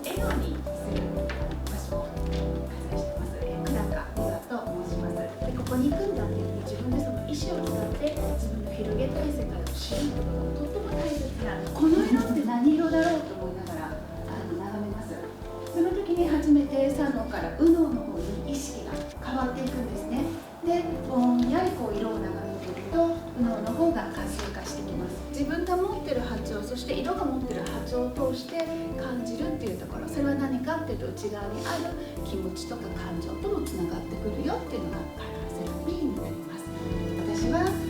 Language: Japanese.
笑顔にする場所を開催してます。久高美和と申します。でここに行くんだって言って自分でその意思を使って自分の広げたい世界を知ることがとっても大切な、この色って何色だろうと思いながら眺めます。その時に初めて左脳から右脳の方に意識が変わっていくんですね。でぼんやりこう色を眺めていると右脳の方が活性化してきます。自分が持ってる波長、そして色が持ってる波長を通して感じるっていうところ、それは何かっていうと内側にある気持ちとか感情ともつながってくるよっていうのがカラーセラピーになります。私は